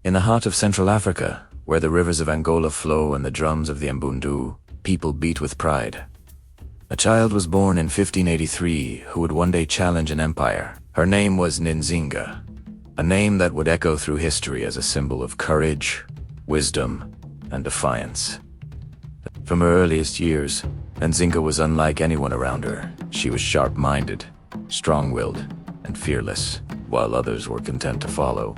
In the heart of Central Africa, where the rivers of Angola flow and the drums of the Mbundu, people beat with pride. A child was born in 1583 who would one day challenge an empire. Her name was Nzinga, a name that would echo through history as a symbol of courage, wisdom, and defiance. From her earliest years, Nzinga was unlike anyone around her. She was sharp-minded, strong-willed, and fearless, while others were content to follow.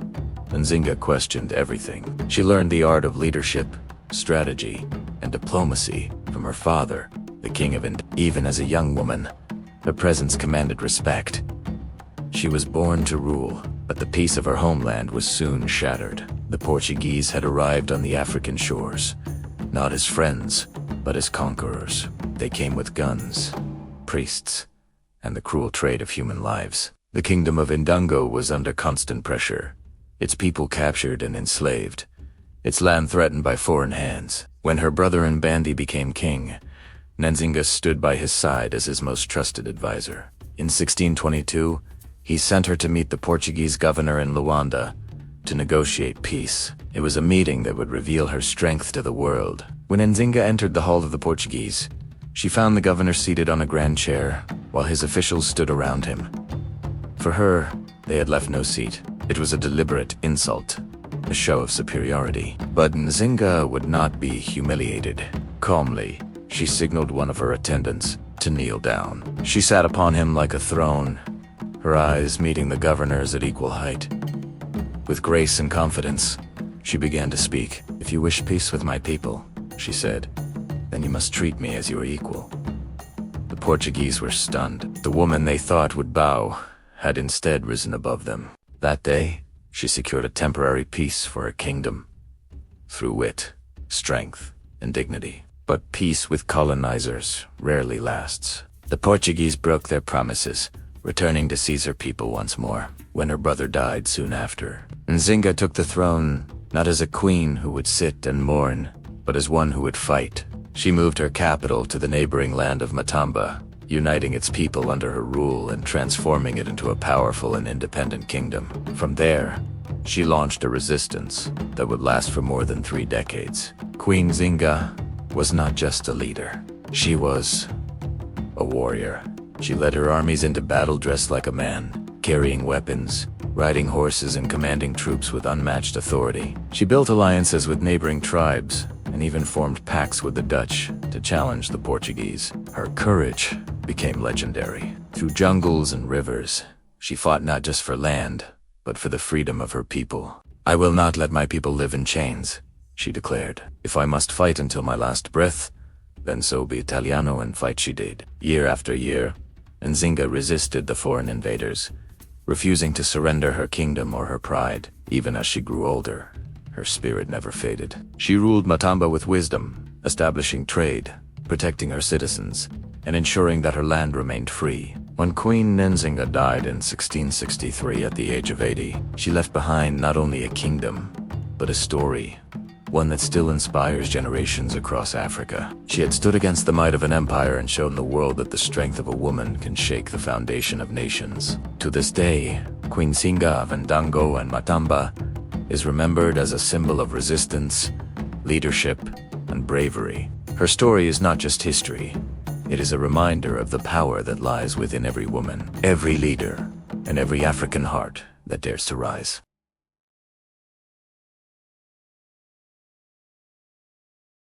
Nzinga questioned everything. She learned the art of leadership, strategy, and diplomacy from her father, the king of Ndongo. Even as a young woman, her presence commanded respect. She was born to rule, but the peace of her homeland was soon shattered. The Portuguese had arrived on the African shores, not as friends, but as conquerors. They came with guns, priests, and the cruel trade of human lives. The kingdom of Ndongo was under constant pressure, its people captured and enslaved, its land threatened by foreign hands. When her brother Mbandi became king, Nzinga stood by his side as his most trusted advisor. In 1622, he sent her to meet the Portuguese governor in Luanda to negotiate peace. It was a meeting that would reveal her strength to the world. When Nzinga entered the hall of the Portuguese, she found the governor seated on a grand chair, while his officials stood around him. For her, they had left no seat. It was a deliberate insult, a show of superiority. But Nzinga would not be humiliated. Calmly, she signaled one of her attendants to kneel down. She sat upon him like a throne, her eyes meeting the governor's at equal height. With grace and confidence, she began to speak. "If you wish peace with my people," she said, "then you must treat me as your equal." The Portuguese were stunned. The woman they thought would bow had instead risen above them. That day, she secured a temporary peace for her kingdom, through wit, strength, and dignity. But peace with colonizers rarely lasts. The Portuguese broke their promises, returning to seize her people once more. When her brother died soon after, Nzinga took the throne, not as a queen who would sit and mourn, but as one who would fight. She moved her capital to the neighboring land of Matamba, uniting its people under her rule and transforming it into a powerful and independent kingdom. From there, she launched a resistance that would last for more than 3 decades. Queen Nzinga was not just a leader. She was a warrior. She led her armies into battle dressed like a man, carrying weapons, riding horses, and commanding troops with unmatched authority. She built alliances with neighboring tribes and even formed pacts with the Dutch to challenge the Portuguese. Her courage became legendary. Through jungles and rivers, she fought not just for land, but for the freedom of her people. "I will not let my people live in chains," she declared. "If I must fight until my last breath, then so be Italiano," and fight she did. Year after year, Nzinga resisted the foreign invaders, refusing to surrender her kingdom or her pride. Even as she grew older, her spirit never faded. She ruled Matamba with wisdom, establishing trade, protecting her citizens, and ensuring that her land remained free. When Queen Nzinga died in 1663 at the age of 80, she left behind not only a kingdom, but a story, one that still inspires generations across Africa. She had stood against the might of an empire and shown the world that the strength of a woman can shake the foundation of nations. To this day, Queen Nzinga of Ndongo and Matamba is remembered as a symbol of resistance, leadership, and bravery. Her story is not just history. It is a reminder of the power that lies within every woman, every leader, and every African heart that dares to rise.